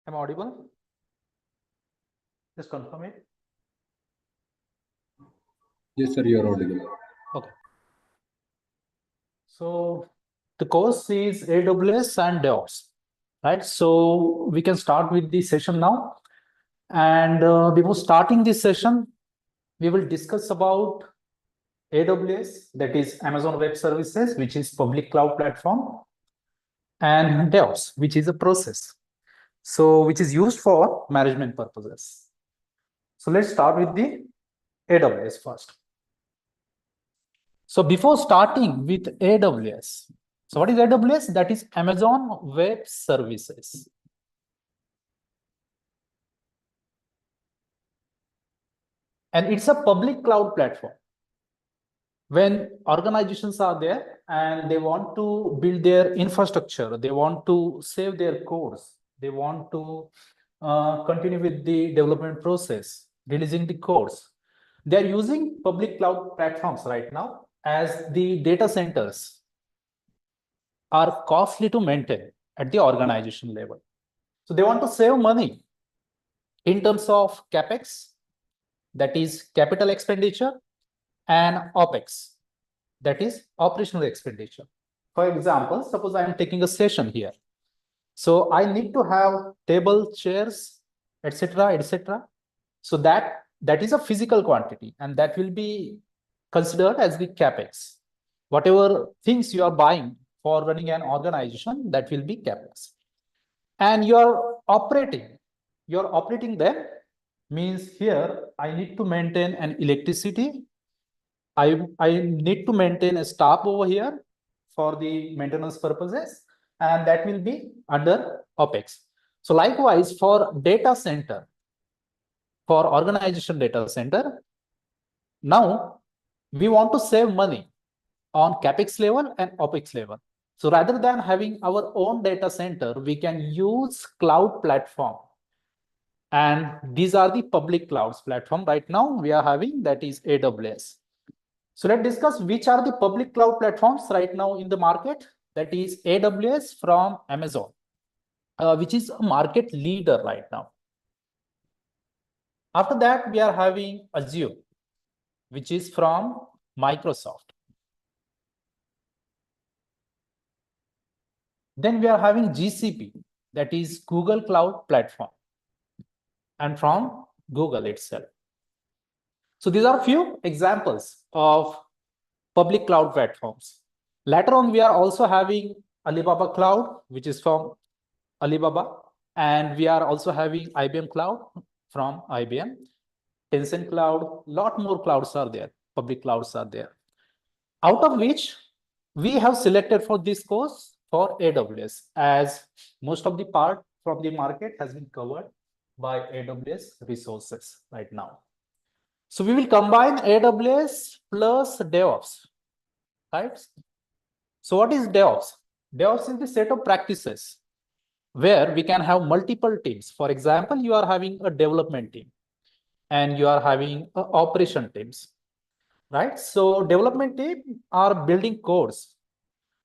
Am I audible? Just confirm it. Yes, sir, you are audible. Okay. So the course is AWS and DevOps, right? So we can start with the session now. And before starting this session, we will discuss about AWS, that is Amazon Web Services, which is public cloud platform, and DevOps, which is a process. So which is used for management purposes. So let's start with the AWS first. So before starting with AWS, so what is AWS? That is Amazon Web Services. And it's a public cloud platform. When organizations are there and they want to build their infrastructure, they want to save their codes, they want to continue with the development process, releasing the codes. They are using public cloud platforms right now, as the data centers are costly to maintain at the organization level. So they want to save money in terms of CapEx, that is capital expenditure, and OpEx, that is operational expenditure. For example, suppose I am taking a session here. So I need to have table, chairs, etc., etc. So that is a physical quantity, and that will be considered as the CapEx. Whatever things you are buying for running an organization, that will be CapEx. And you're operating them, means here I need to maintain an electricity. I need to maintain a staff over here for the maintenance purposes, and that will be under OpEx. So likewise, for data center, for organization data center, now we want to save money on CapEx level and OpEx level. So rather than having our own data center, we can use cloud platform. And these are the public clouds platform right now we are having, that is AWS. So let's discuss which are the public cloud platforms right now in the market. That is AWS from Amazon, which is a market leader right now. After that, we are having Azure, which is from Microsoft. Then we are having GCP, that is Google Cloud Platform, and from Google itself. So these are a few examples of public cloud platforms. Later on, we are also having Alibaba Cloud, which is from Alibaba, and we are also having IBM Cloud from IBM, Tencent Cloud, lot more clouds are there, public clouds are there. Out of which we have selected for this course for AWS, as most of the part from the market has been covered by AWS resources right now. So we will combine AWS plus DevOps, right? So what is DevOps? DevOps is the set of practices where we can have multiple teams. For example, you are having a development team and you are having operation teams, right? So development team are building codes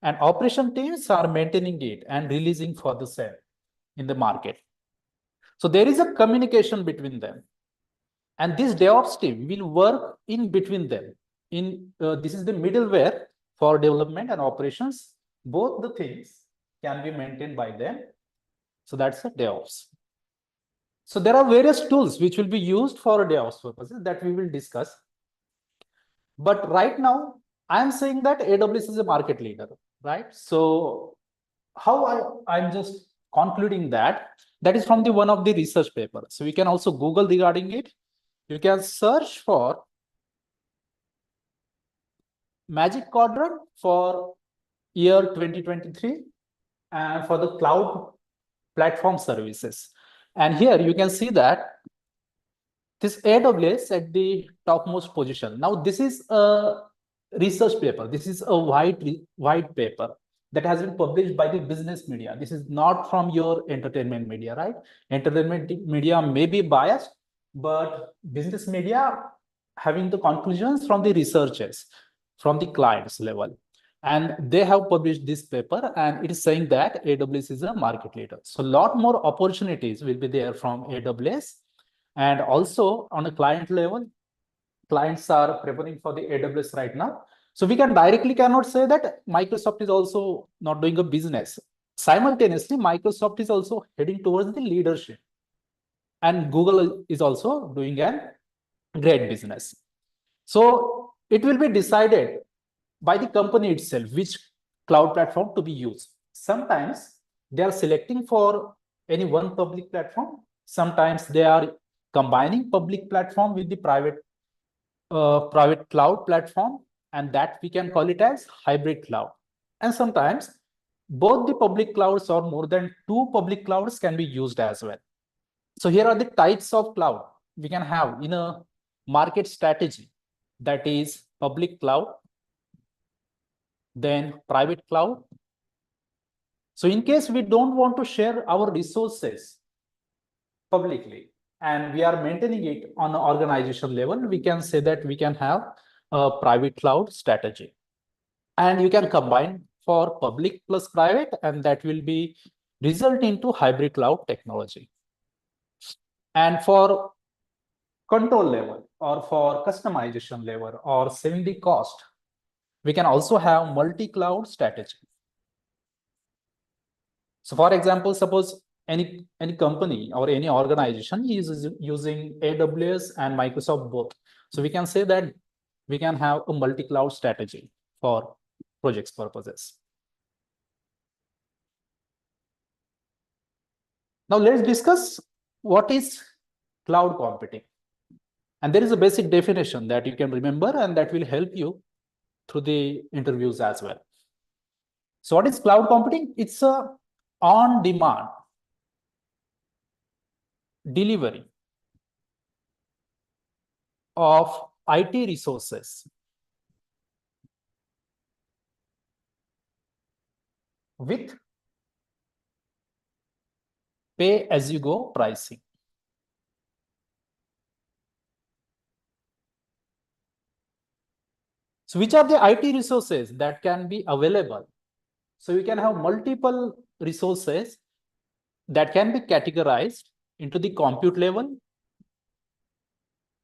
and operation teams are maintaining it and releasing for the sale in the market. So there is a communication between them. And this DevOps team will work in between them. This is the middleware for development and operations. Both the things can be maintained by them. So that's a DevOps. So there are various tools which will be used for DevOps purposes that we will discuss. But right now, I'm saying that AWS is a market leader, right? So how I'm just concluding that is from the one of the research paper. So we can also Google regarding it. You can search for Magic Quadrant for year 2023 and for the cloud platform services. And here you can see that this AWS at the topmost position. Now this is a research paper. This is a white paper that has been published by the business media. This is not from your entertainment media, right? Entertainment media may be biased, but business media having the conclusions from the researchers, from the clients level. And they have published this paper, and it is saying that AWS is a market leader. So a lot more opportunities will be there from AWS. And also on a client level, clients are preparing for the AWS right now. So we cannot say that Microsoft is also not doing a business. Simultaneously, Microsoft is also heading towards the leadership. And Google is also doing a great business. So it will be decided by the company itself which cloud platform to be used. Sometimes they are selecting for any one public platform. Sometimes they are combining public platform with the private cloud platform, and that we can call it as hybrid cloud. And sometimes both the public clouds or more than two public clouds can be used as well. So here are the types of cloud we can have in a market strategy. That is public cloud, then private cloud. So in case we don't want to share our resources publicly and we are maintaining it on an organization level, we can say that we can have a private cloud strategy. And you can combine for public plus private, and that will be result into hybrid cloud technology. And for control level or for customization level or saving the cost, we can also have multi-cloud strategy. So for example, suppose any company or any organization is using AWS and Microsoft both. So we can say that we can have a multi-cloud strategy for projects purposes. Now let's discuss what is cloud computing. And there is a basic definition that you can remember, and that will help you through the interviews as well. So what is cloud computing? It's a on-demand delivery of IT resources with pay-as-you-go pricing. So which are the IT resources that can be available? So you can have multiple resources that can be categorized into the compute level.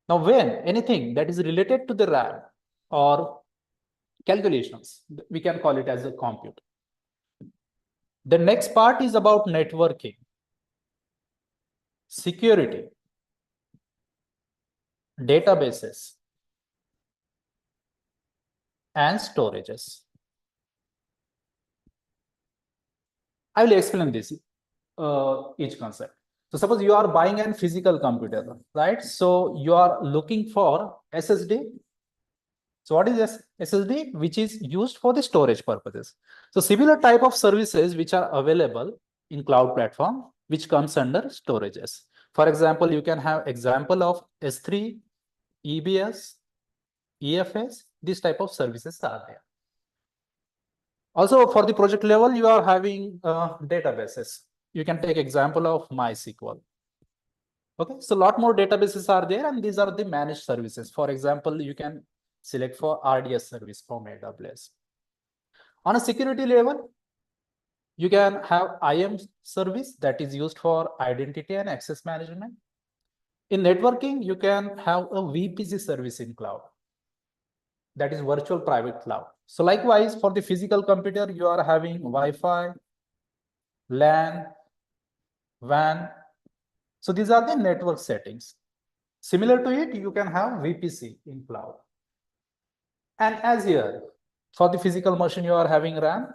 Now, when anything that is related to the RAM or calculations, we can call it as a compute. The next part is about networking, security, databases, and storages. I will explain this, each concept. So suppose you are buying a physical computer, right? So you are looking for SSD. So what is SSD? Which is used for the storage purposes. So similar type of services which are available in cloud platform, which comes under storages. For example, you can have example of S3, EBS, EFS. These type of services are there. Also, for the project level, you are having databases. You can take example of MySQL. Okay, so a lot more databases are there, and these are the managed services. For example, you can select for RDS service from AWS. On a security level, you can have IAM service that is used for identity and access management. In networking, you can have a VPC service in cloud. That is virtual private cloud. So likewise, for the physical computer, you are having Wi-Fi, LAN, WAN. So these are the network settings. Similar to it, you can have VPC in cloud. And as here, for the physical machine, you are having RAM.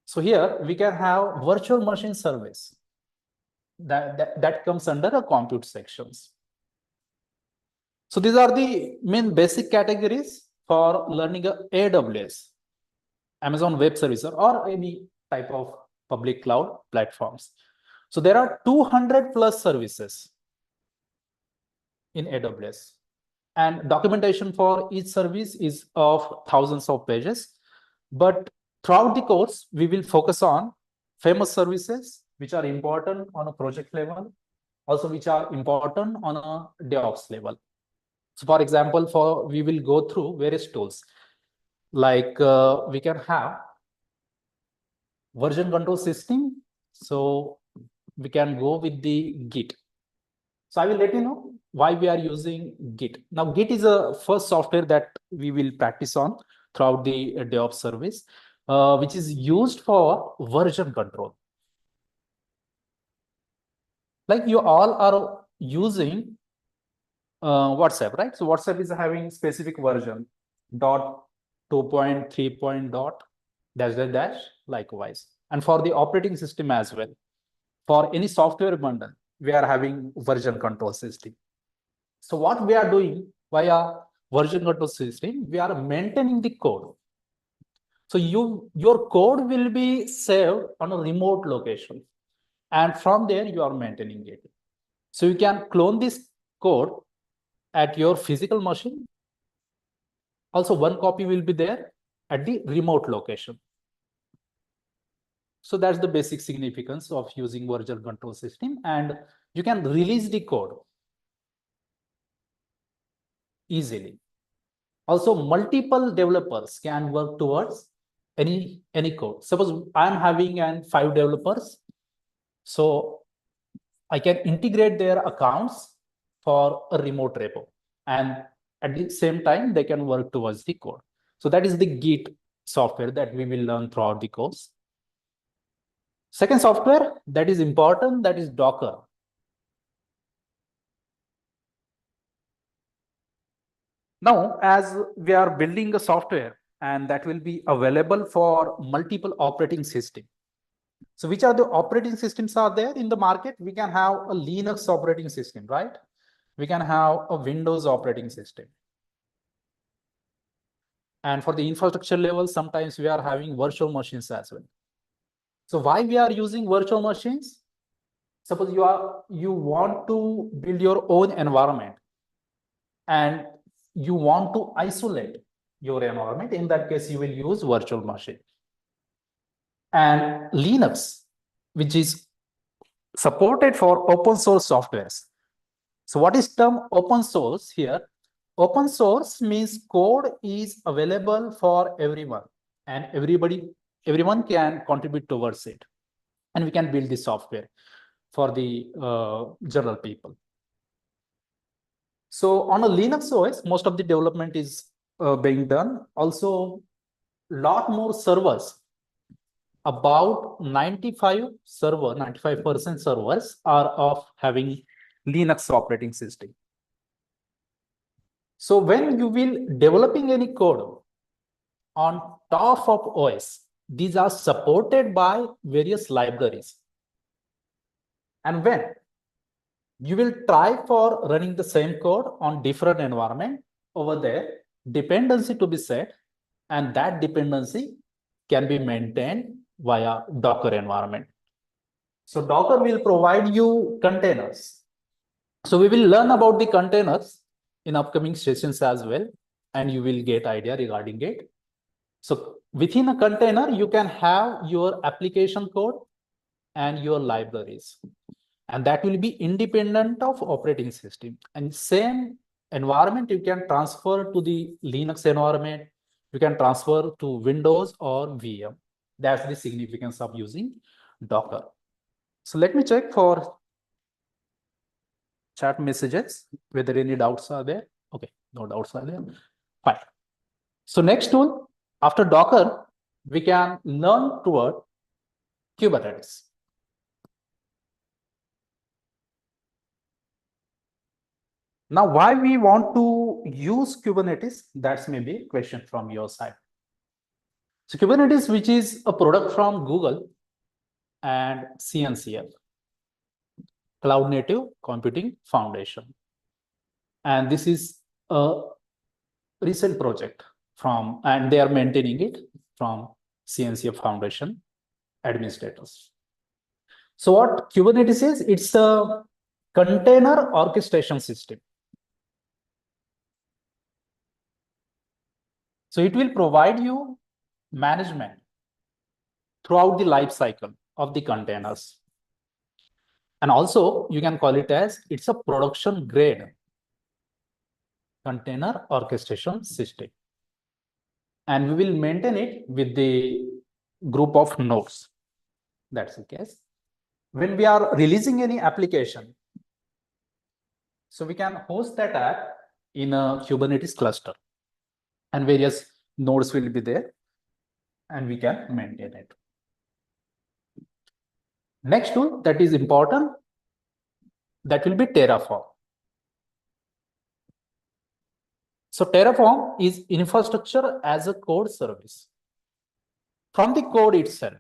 So here we can have virtual machine service that comes under a compute sections. So these are the main basic categories for learning AWS, Amazon Web Service, or any type of public cloud platforms. So there are 200 plus services in AWS, and documentation for each service is of thousands of pages. But throughout the course, we will focus on famous services which are important on a project level, also which are important on a DevOps level. So for example, we will go through various tools. Like we can have version control system. So we can go with the Git. So I will let you know why we are using Git. Now, Git is a first software that we will practice on throughout the DevOps service, which is used for version control. Like you all are using WhatsApp, right? So WhatsApp is having specific version dot 2.3 dot dash dash dash likewise. And for the operating system as well, for any software bundle, we are having version control system. So what we are doing via version control system, we are maintaining the code. So your code will be saved on a remote location, and from there you are maintaining it. So you can clone this code at your physical machine. Also, one copy will be there at the remote location. So that's the basic significance of using version control system, and you can release the code easily. Also, multiple developers can work towards any code. Suppose I'm having 5 developers, so I can integrate their accounts for a remote repo, and at the same time they can work towards the code. So that is the Git software that we will learn throughout the course. Second software that is important, that is Docker. Now, as we are building a software and that will be available for multiple operating systems. So which are the operating systems are there in the market? We can have a Linux operating system, right? We can have a Windows operating system. And for the infrastructure level, sometimes we are having virtual machines as well. So why we are using virtual machines? Suppose you want to build your own environment and you want to isolate your environment. In that case, you will use virtual machine. And Linux, which is supported for open source softwares. So what is term open source here? Open source means code is available for everyone, and everyone can contribute towards it, and we can build the software for the general people. So on a Linux OS, most of the development is being done. Also, lot more servers. About 95% servers are of having Linux operating system. So when you will developing any code on top of OS, these are supported by various libraries. And when you will try for running the same code on different environment, over there, dependency to be set, and that dependency can be maintained via Docker environment. So Docker will provide you containers. So we will learn about the containers in upcoming sessions as well, and you will get idea regarding it. So within a container, you can have your application code and your libraries, and that will be independent of operating system. And same environment you can transfer to the Linux environment, you can transfer to Windows or VM. That's the significance of using Docker. So let me check for chat messages whether any doubts are there. Okay, no doubts are there. Fine. So next tool, after Docker, we can learn toward Kubernetes. Now, why we want to use Kubernetes? That's maybe a question from your side. So Kubernetes, which is a product from Google and CNCF, Cloud Native Computing Foundation. And this is a recent project from, and they are maintaining it from CNCF Foundation administrators. So what Kubernetes is, it's a container orchestration system. So it will provide you management throughout the life cycle of the containers. And also you can call it as it's a production grade container orchestration system. and we will maintain it with the group of nodes. That's the case. When we are releasing any application, so we can host that app in a Kubernetes cluster, and various nodes will be there, and we can maintain it. Next tool that is important, that will be Terraform. So Terraform is infrastructure as a code service. From the code itself,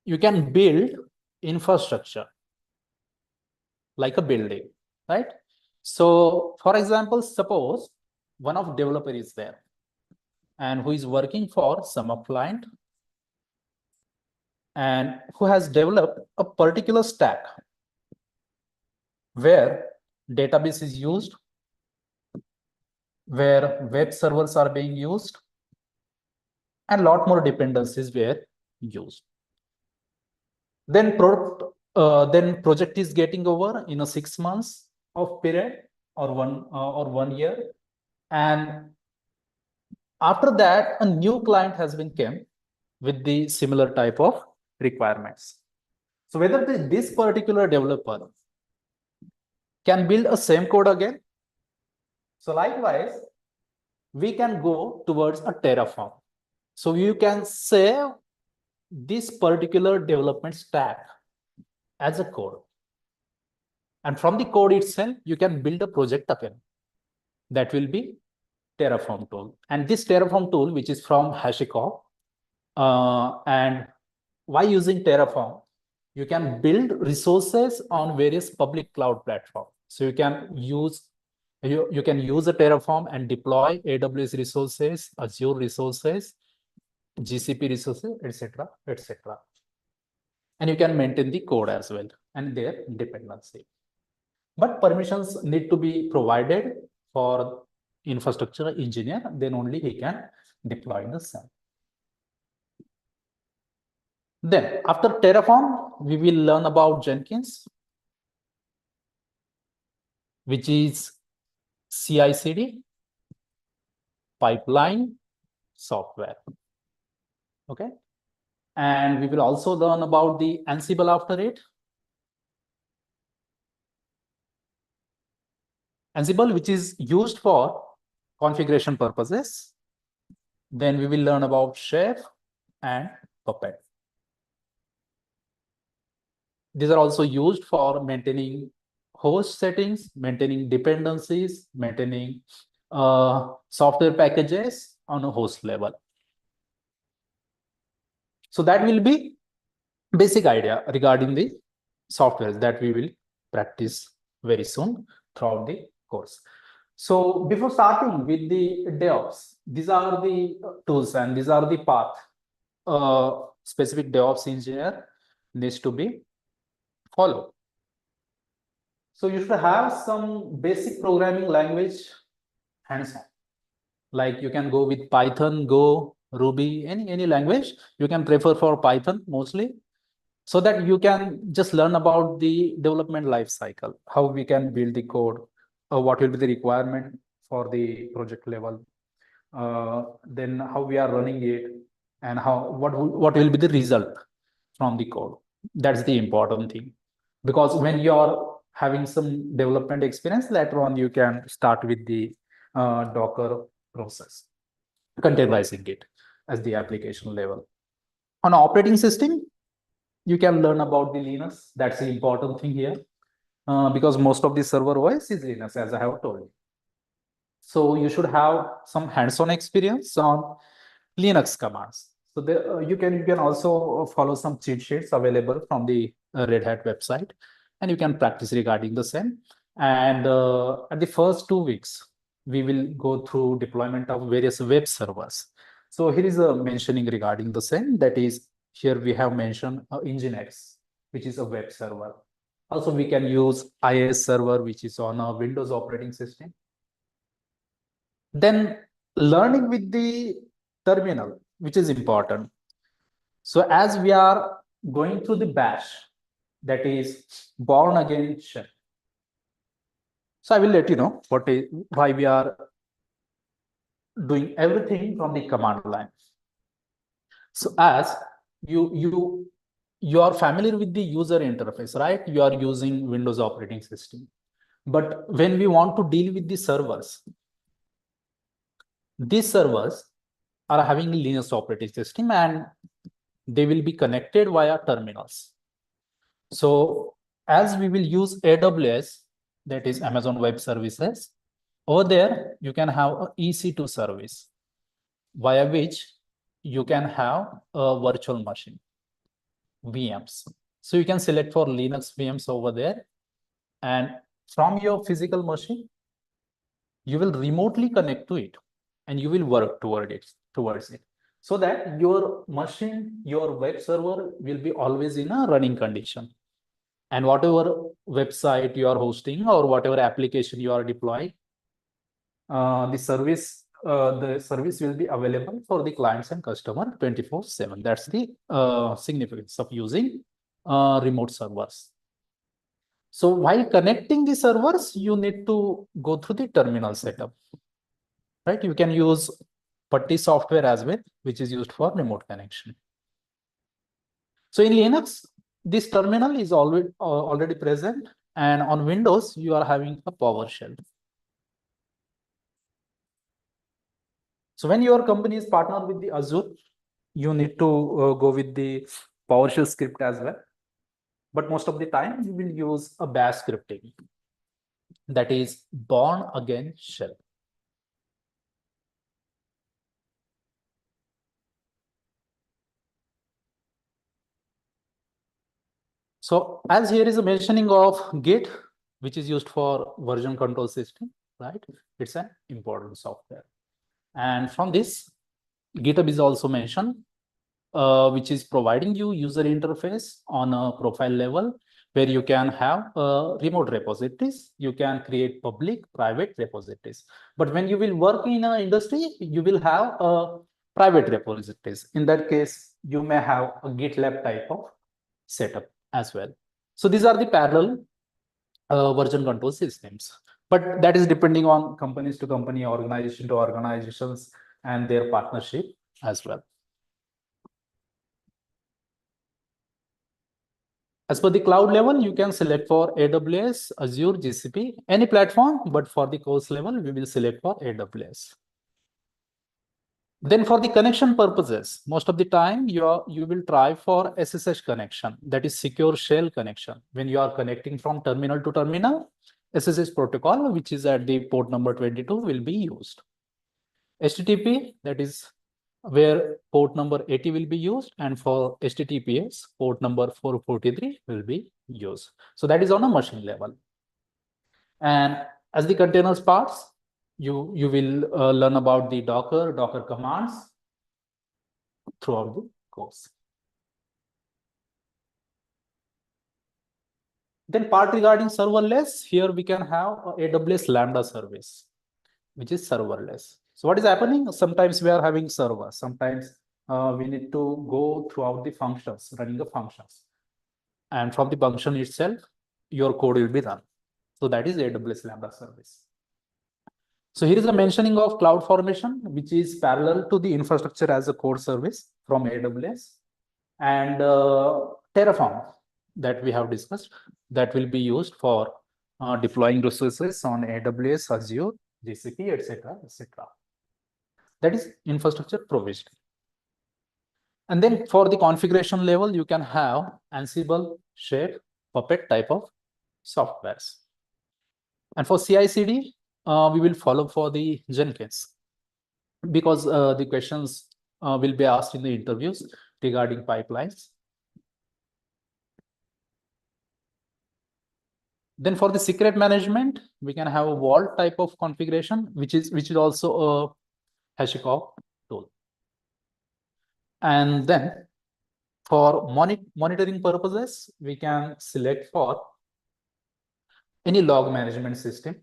you can build infrastructure like a building, right? So for example, suppose one of developer is there and who is working for some client and who has developed a particular stack where database is used, where web servers are being used, and a lot more dependencies were used. Then project is getting over in a 6 months of period or 1 year, and after that a new client has been came with the similar type of requirements. So whether this particular developer can build a same code again. So likewise, we can go towards a Terraform. So you can save this particular development stack as a code. And from the code itself, you can build a project again. That will be Terraform tool. And this Terraform tool, which is from HashiCorp, and why using Terraform? You can build resources on various public cloud platforms. So you can use a Terraform and deploy AWS resources, Azure resources, GCP resources, etc., etc. And you can maintain the code as well and their dependency. But permissions need to be provided for infrastructure engineer, then only he can deploy the same. Then after Terraform, we will learn about Jenkins, which is CI/CD, pipeline software. Okay. And we will also learn about the Ansible after it. Ansible, which is used for configuration purposes. Then we will learn about Chef and Puppet. These are also used for maintaining host settings, maintaining dependencies, maintaining software packages on a host level. So that will be basic idea regarding the software that we will practice very soon throughout the course. So before starting with the DevOps, these are the tools and these are the path specific DevOps engineer needs to be followed. So you should have some basic programming language hands-on. Like you can go with Python, Go, Ruby, any language. You can prefer for Python mostly, so that you can just learn about the development life cycle, how we can build the code, what will be the requirement for the project level, then how we are running it, and what will be the result from the code. That's the important thing, because when you're having some development experience, later on you can start with the Docker process, containerizing it as the application level. On operating system, you can learn about the Linux. That's the important thing here, because most of the server OS is Linux, as I have told you. So you should have some hands-on experience on Linux commands. So there, you can also follow some cheat sheets available from the Red Hat website, and you can practice regarding the same. And at the first 2 weeks, we will go through deployment of various web servers. So here is a mentioning regarding the same. That is, here we have mentioned Nginx, which is a web server. Also, we can use IIS server, which is on a Windows operating system. Then learning with the terminal, which is important. So as we are going through the bash, that is born again shell. So I will let you know why we are doing everything from the command line. So as you are familiar with the user interface, right? You are using Windows operating system. But when we want to deal with the servers, these servers are having a Linux operating system and they will be connected via terminals. So as we will use AWS, that is Amazon Web Services, over there you can have an EC2 service via which you can have a virtual machine, VMs. So you can select for Linux VMs over there, and from your physical machine, you will remotely connect to it and you will work towards it. So that your machine, your web server will be always in a running condition. And whatever website you are hosting or whatever application you are deploying, the service will be available for the clients and customer 24/7. That's the significance of using remote servers. So while connecting the servers, you need to go through the terminal setup, right? You can use PuTTY software as well, which is used for remote connection. So in Linux, this terminal is already present, and on Windows, you are having a PowerShell. So when your company is partnered with the Azure, you need to go with the PowerShell script as well. But most of the time, you will use a bash scripting, that is born again shell. So as here is a mentioning of Git, which is used for version control system, right? It's an important software. And from this, GitHub is also mentioned, which is providing you user interface on a profile level where you can have remote repositories. You can create public, private repositories. But when you will work in an industry, you will have private repositories. In that case, you may have a GitLab type of setup as well. So these are the parallel version control systems. But that is depending on companies to company, organization to organizations, and their partnership as well. As per the cloud level, you can select for AWS, Azure, GCP, any platform, but for the course level, we will select for AWS. Then for the connection purposes, most of the time you will try for SSH connection, that is secure shell connection. When you are connecting from terminal to terminal, SSH protocol, which is at the port number 22, will be used. HTTP, that is where port number 80 will be used, and for HTTPS, port number 443 will be used. So that is on a machine level. And as the containers parts, you will learn about the Docker commands throughout the course. Then part regarding serverless, here we can have AWS Lambda service, which is serverless. So what is happening? Sometimes we are having servers. Sometimes we need to go throughout the functions, running the functions. And from the function itself, your code will be run. So that is AWS Lambda service. So here is a mentioning of CloudFormation, which is parallel to the infrastructure as a code service from AWS, and Terraform that we have discussed, that will be used for deploying resources on AWS, Azure, GCP, etc., etc. That is infrastructure provision. And then for the configuration level, you can have Ansible, Chef, Puppet type of softwares. And for CI/CD, we will follow for the Jenkins, because the questions will be asked in the interviews regarding pipelines. Then for the secret management, we can have a vault type of configuration, which is also a HashiCorp tool. And then for monitoring purposes, we can select for any log management system.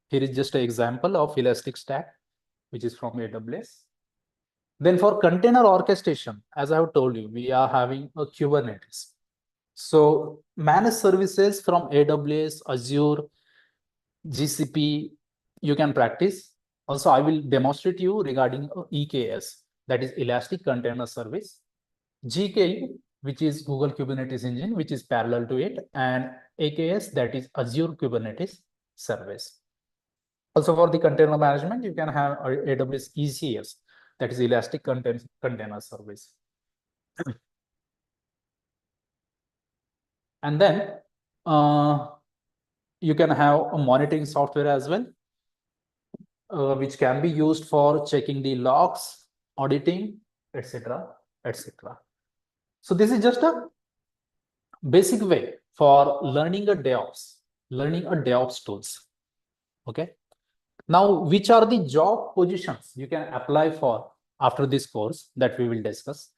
Here is just an example of Elasticstack, which is from AWS. Then for container orchestration, as I have told you, we are having a Kubernetes. So managed services from AWS, Azure, GCP, you can practice, Also, I will demonstrate you regarding EKS, that is Elastic Container Service, GKE, which is Google Kubernetes Engine, which is parallel to it, and AKS, that is Azure Kubernetes Service. Also, for the container management, you can have AWS ECS, that is Elastic Container Service. And then you can have a monitoring software as well, which can be used for checking the logs, auditing, etc., etc. So this is just a basic way for learning a DevOps tools. Okay. Now, which are the job positions you can apply for after this course that we will discuss?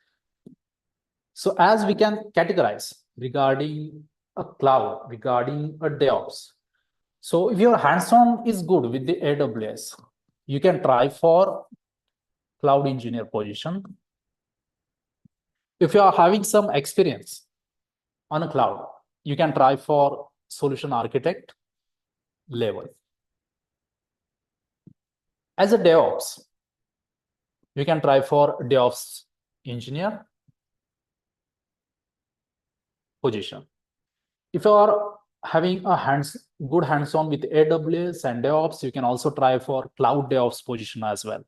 So as we can categorize regarding a cloud, regarding a DevOps. So if your hands-on is good with the AWS, you can try for cloud engineer position. If you are having some experience on a cloud, you can try for solution architect level. As a DevOps, you can try for DevOps engineer position. If you are having a good hands-on with AWS and DevOps, you can also try for cloud DevOps position as well.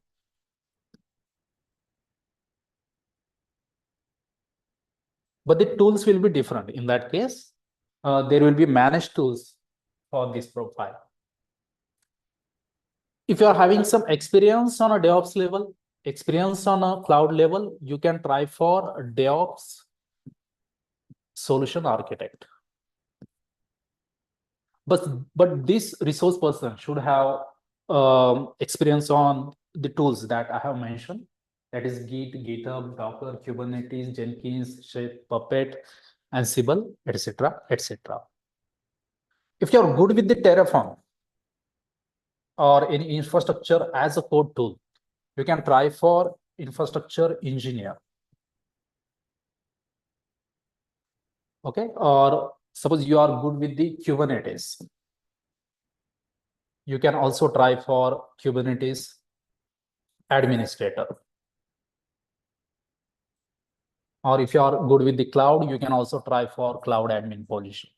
But the tools will be different. In that case, there will be managed tools for this profile. If you are having some experience on a DevOps level, experience on a cloud level, you can try for a DevOps solution architect. But this resource person should have experience on the tools that I have mentioned. That is Git, GitHub, Docker, Kubernetes, Jenkins, Shape, Puppet, Ansible, etc., etc. If you are good with the Terraform or any infrastructure as a code tool, you can try for infrastructure engineer. Okay, or suppose you are good with the Kubernetes, you can also try for Kubernetes administrator. Or if you are good with the cloud, you can also try for cloud admin position.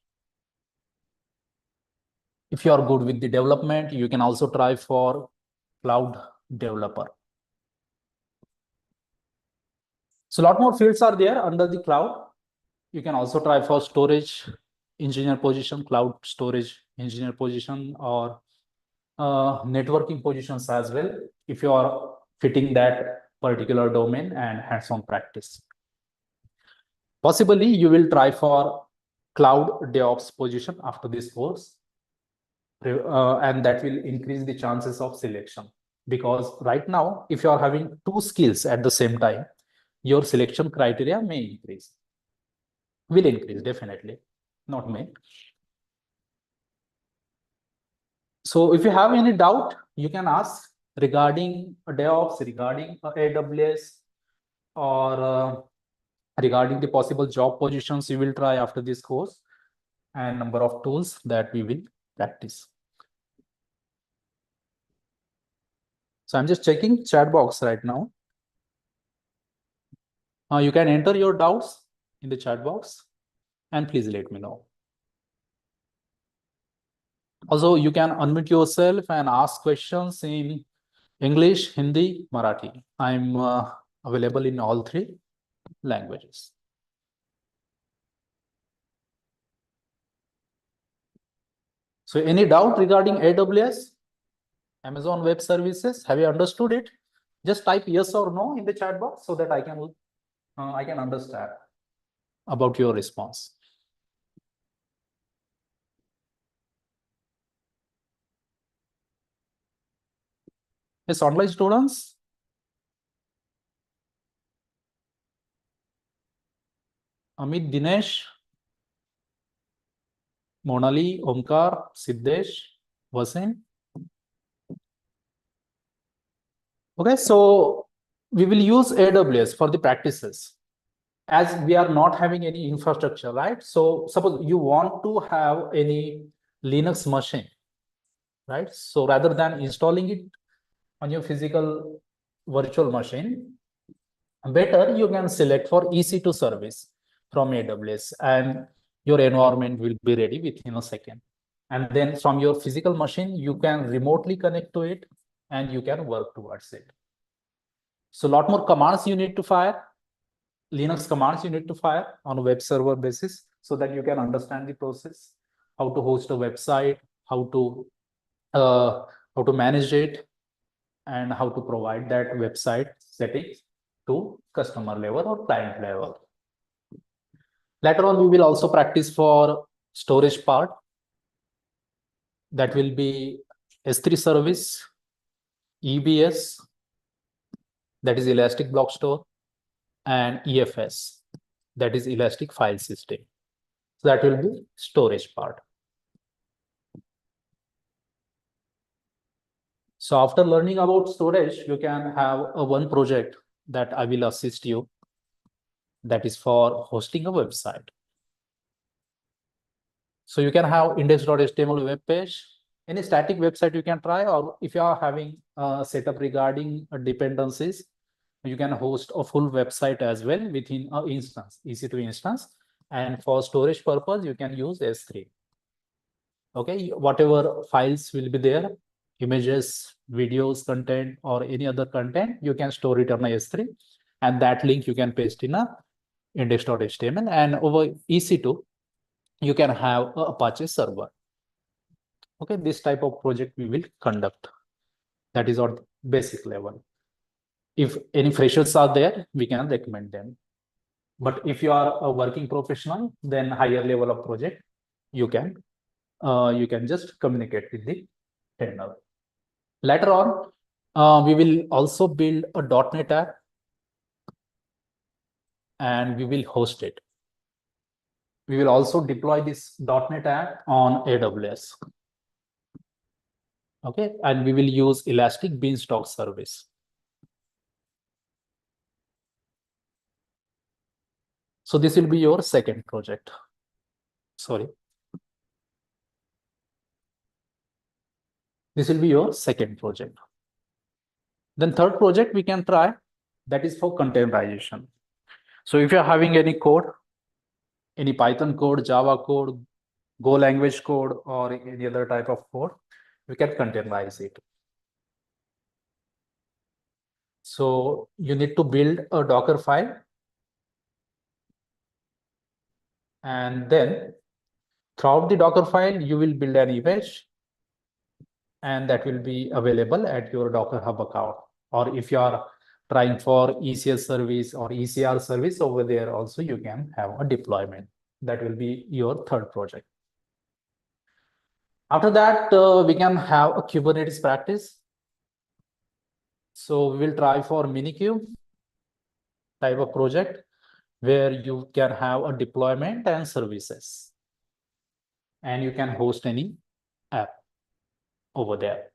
If you are good with the development, you can also try for cloud developer. So a lot more fields are there under the cloud. You can also try for storage engineer position, cloud storage engineer position, or networking positions as well, if you are fitting that particular domain and hands-on practice. Possibly you will try for cloud DevOps position after this course, and that will increase the chances of selection, because right now, if you are having two skills at the same time, your selection criteria may increase. Will increase, definitely, not may. So if you have any doubt, you can ask regarding DevOps, regarding AWS, or regarding the possible job positions you will try after this course, and number of tools that we will practice. So I'm just checking chat box right now. You can enter your doubts in the chat box and please let me know. Also, you can unmute yourself and ask questions in English, Hindi, Marathi. I'm available in all three languages. So any doubt regarding AWS, Amazon Web Services? Have you understood it? Just type yes or no in the chat box so that I can understand about your response. Yes, online students. Amit, Dinesh, Monali, Omkar, Siddesh, Vasim. Okay, so we will use AWS for the practices, as we are not having any infrastructure, right? So suppose you want to have any Linux machine, right? So rather than installing it, on your physical virtual machine, better you can select for EC2 service from AWS, and your environment will be ready within a second. And then from your physical machine, you can remotely connect to it and you can work towards it. So a lot more commands you need to fire, Linux commands you need to fire on a web server basis, so that you can understand the process, how to host a website, how to manage it, and how to provide that website settings to customer level or client level. Later on, we will also practice for storage part. That will be S3 service, EBS, that is Elastic Block Store, and EFS, that is Elastic File System. So that will be storage part. So after learning about storage, you can have one project that I will assist you. That is for hosting a website. So you can have index.html web page, any static website you can try, or if you are having a setup regarding dependencies, you can host a full website as well within an instance, EC2 instance. And for storage purpose, you can use S3. Okay, whatever files will be there, images, videos, content, or any other content, you can store it on a S3, and that link you can paste in a index.html. And over EC2, you can have a Apache server. Okay, this type of project we will conduct. That is on basic level. If any freshers are there, we can recommend them. But if you are a working professional, then higher level of project, you can just communicate with the trainer. Later on, we will also build a .NET app, and we will host it. We will also deploy this .NET app on AWS. Okay, and we will use Elastic Beanstalk service. So this will be your second project. Sorry. This will be your second project. Then third project we can try, that is for containerization. So if you're having any code, any Python code, Java code, Go language code, or any other type of code, we can containerize it. So you need to build a Docker file, and then throughout the Docker file, you will build an image, and that will be available at your Docker Hub account. Or if you are trying for ECS service or ECR service, over there also you can have a deployment. That will be your third project. After that, we can have a Kubernetes practice. So we will try for Minikube type of project, where you can have a deployment and services, and you can host any app over there.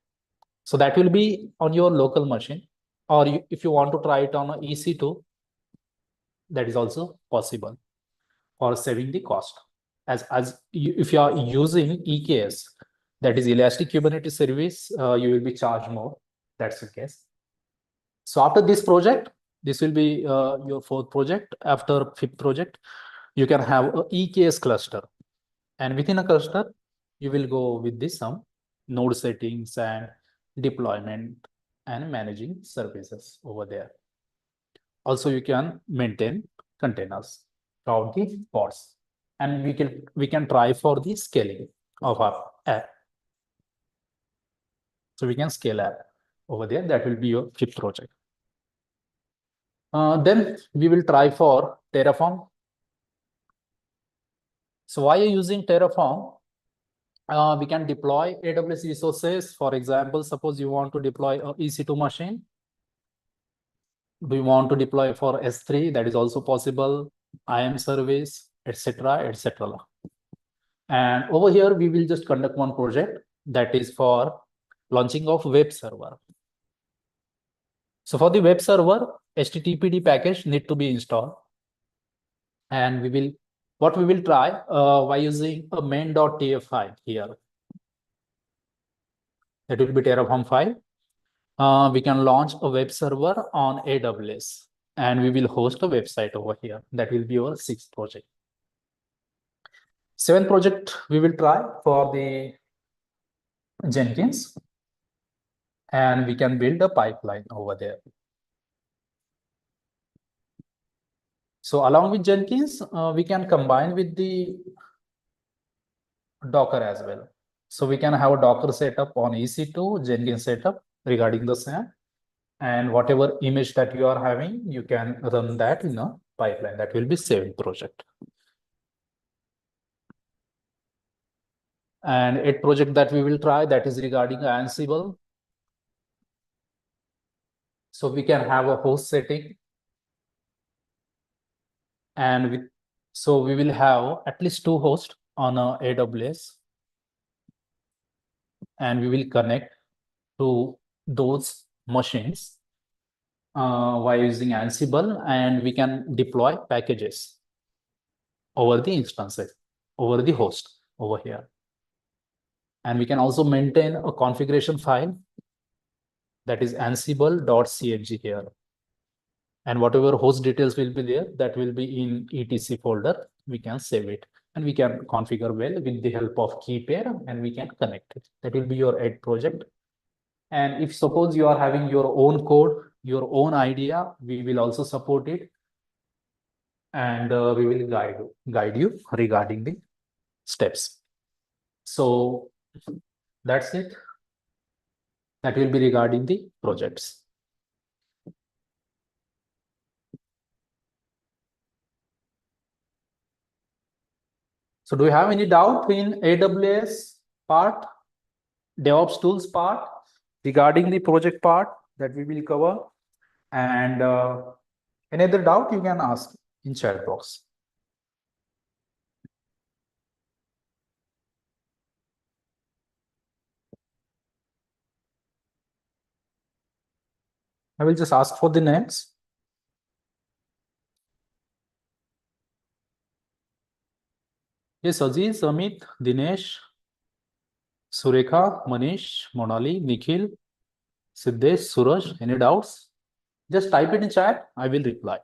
So that will be on your local machine, or if you want to try it on a EC2, that is also possible for saving the cost. If you are using EKS, that is Elastic Kubernetes Service, you will be charged more. That's the case. So after this project, this will be your fourth project. After fifth project, you can have a EKS cluster, and within a cluster, you will go with this some node settings and deployment and managing services over there. Also, you can maintain containers throughout the pods, and we can try for the scaling of our app. So we can scale app over there. That will be your fifth project. Then we will try for Terraform. So why are you using Terraform? We can deploy AWS resources. For example, suppose you want to deploy a EC2 machine. We want to deploy for S3, that is also possible, IAM service, etc., etc. And over here, we will just conduct one project that is for launching of web server. So for the web server, HTTPD package need to be installed. And what we will try by using a main.tf file here. That will be Terraform file. we can launch a web server on AWS, and we will host a website over here. That will be our 6th project. 7th project we will try for the Jenkins, and we can build a pipeline over there. So along with Jenkins, we can combine with the Docker as well. So we can have a Docker setup on EC2, Jenkins setup regarding the same, and whatever image that you are having, you can run that in a pipeline. That will be 7th project. And 8th project that we will try, that is regarding Ansible. So we can have a host setting, and so we will have at least 2 hosts on AWS, and we will connect to those machines while using Ansible, and we can deploy packages over the instances, over the host over here. And we can also maintain a configuration file that is ansible.cfg here. And whatever host details will be there, that will be in etc folder. We can save it, and we can configure well with the help of key pair, and we can connect it. That will be your 8th project. And if suppose you are having your own code, your own idea, we will also support it, and we will guide you regarding the steps. So that's it. That will be regarding the projects. So do you have any doubt in AWS part, DevOps tools part, regarding the project part that we will cover? And any other doubt you can ask in chat box. I will just ask for the names. Yes, Aziz, Amit, Dinesh, Surekha, Manish, Monali, Nikhil, Siddesh, Suraj. Any doubts? Just type it in chat. I will reply.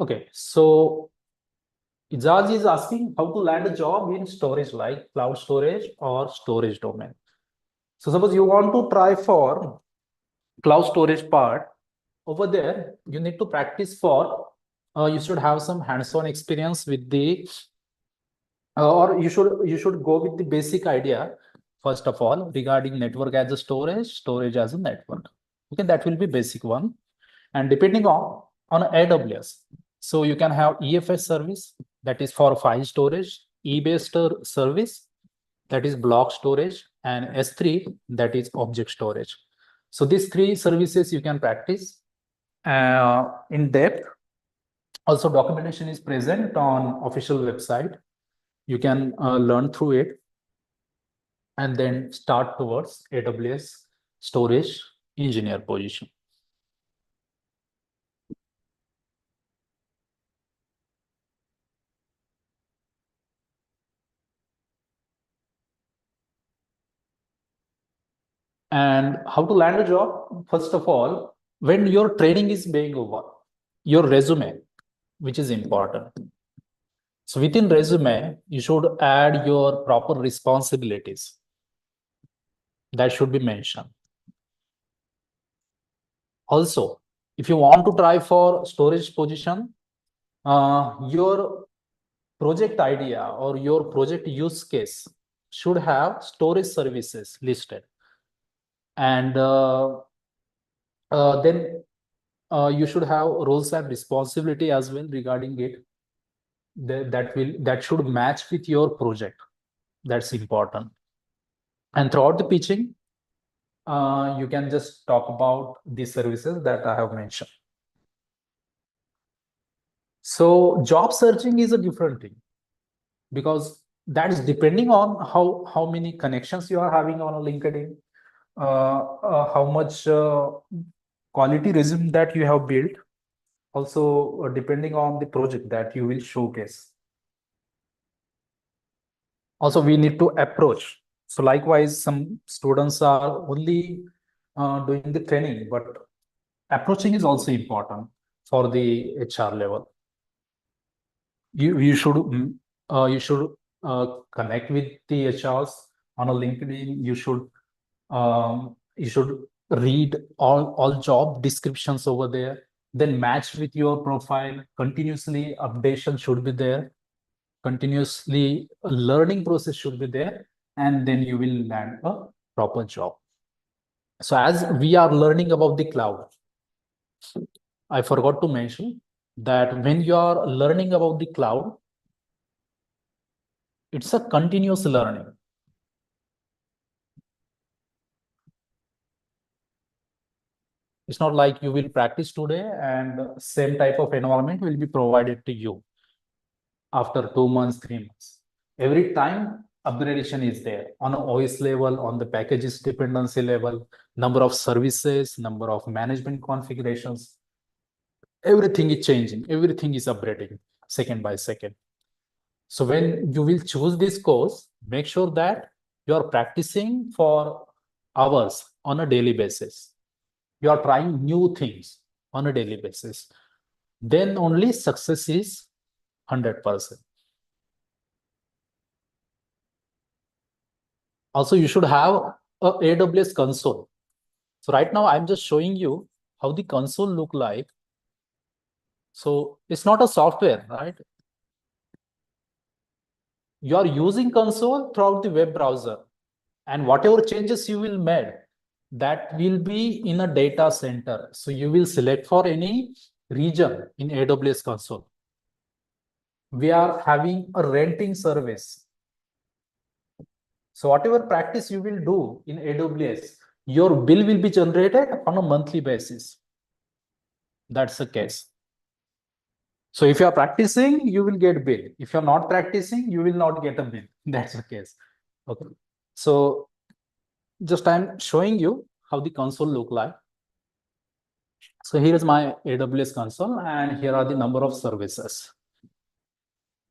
Okay, so Ijaz is asking how to land a job in storage, like cloud storage or storage domain. So suppose you want to try for cloud storage part, over there, you need to practice for, you should have some hands-on experience with the, or you should go with the basic idea, first of all, regarding network as a storage as a network. Okay, that will be basic one. And depending on AWS, so you can have EFS service, that is for file storage, E-based service, that is block storage, and S3, that is object storage. So these 3 services you can practice in depth. Also, documentation is present on official website. You can learn through it, and then start towards AWS storage engineer position. And how to land a job? First of all, when your training is being over, your resume, which is important. So within resume, you should add your proper responsibilities. That should be mentioned. Also, if you want to try for storage position, your project idea or your project use case should have storage services listed. And then you should have roles and responsibility as well regarding it. That should match with your project. That's important. And throughout the pitching, you can just talk about the services that I have mentioned. So job searching is a different thing, because that is depending on how many connections you are having on a LinkedIn, how much quality resume that you have built, also depending on the project that you will showcase. Also, we need to approach. So likewise, some students are only doing the training, but approaching is also important for the HR level. You should connect with the HRs on a LinkedIn. You should read all job descriptions over there, then match with your profile. Continuously updation should be there. Continuously learning process should be there, and then you will land a proper job. So as we are learning about the cloud, I forgot to mention that when you are learning about the cloud, it's a continuous learning. It's not like you will practice today and same type of environment will be provided to you after 2 months, 3 months. Every time upgradation is there on an OS level, on the packages dependency level, number of services, number of management configurations. Everything is changing, everything is upgrading second by second. So when you will choose this course, make sure that you are practicing for hours on a daily basis. You are trying new things on a daily basis. Then only success is 100%. Also, you should have a AWS console. So right now, I'm just showing you how the console look like. So it's not a software, right? You are using console throughout the web browser, and whatever changes you will make, that will be in a data center. So you will select for any region in AWS console. We are having a renting service. So whatever practice you will do in AWS, your bill will be generated on a monthly basis. That's the case. So if you are practicing, you will get bill. If you're not practicing, you will not get a bill. That's the case. Okay. So just I'm showing you how the console look like. So here is my AWS console, and here are the number of services.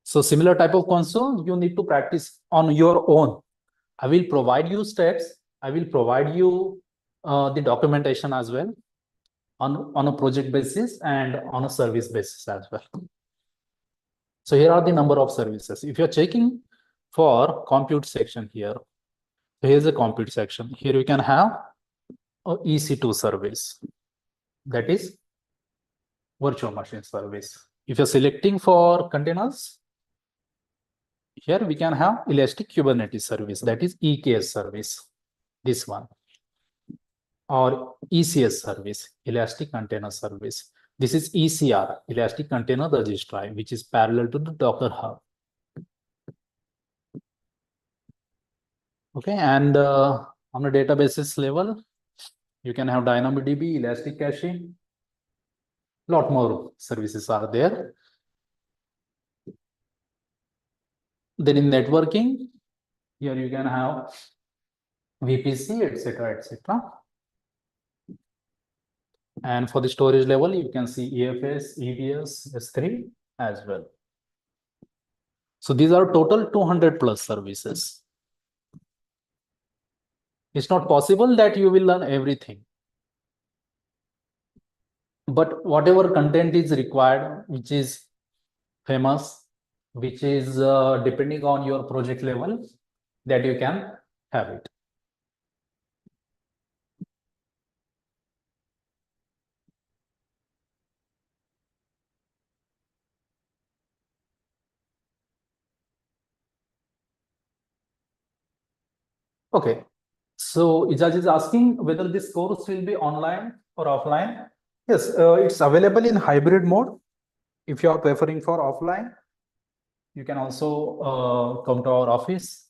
So similar type of console, you need to practice on your own. I will provide you steps. I will provide you the documentation as well on a project basis and on a service basis as well. So here are the number of services. If you're checking for compute section here, here's a compute section. Here you can have a EC2 service, that is virtual machine service. If you're selecting for containers, here we can have Elastic Kubernetes service, that is EKS service, this one. Or ECS service, Elastic Container Service. This is ECR, Elastic Container Registry, which is parallel to the Docker Hub. Okay, and on a databases level, you can have DynamoDB, Elastic Caching. Lot more services are there. Then in networking, here you can have VPC, etc., etc. And for the storage level, you can see EFS, EBS, S3 as well. So these are total 200 plus services. It's not possible that you will learn everything. But whatever content is required, which is famous, which is depending on your project level, that you can have it. Okay. So Ijaz is asking whether this course will be online or offline. Yes, it's available in hybrid mode. If you are preferring for offline, you can also come to our office.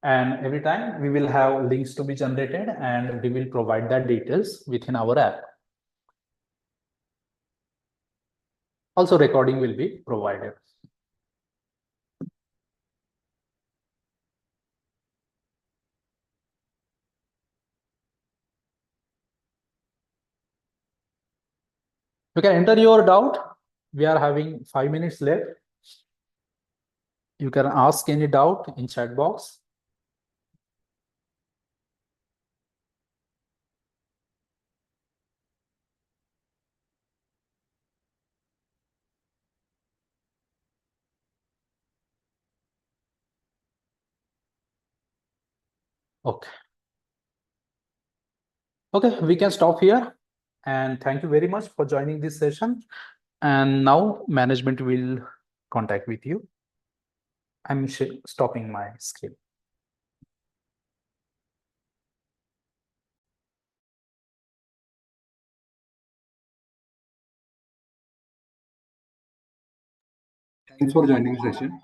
And every time we will have links to be generated and we will provide that details within our app. Also, recording will be provided. You can enter your doubt. We are having 5 minutes left. You can ask any doubt in chat box. Okay. Okay, we can stop here. And thank you very much for joining this session. And now management will contact with you. I'm stopping my screen. Thanks for joining the session.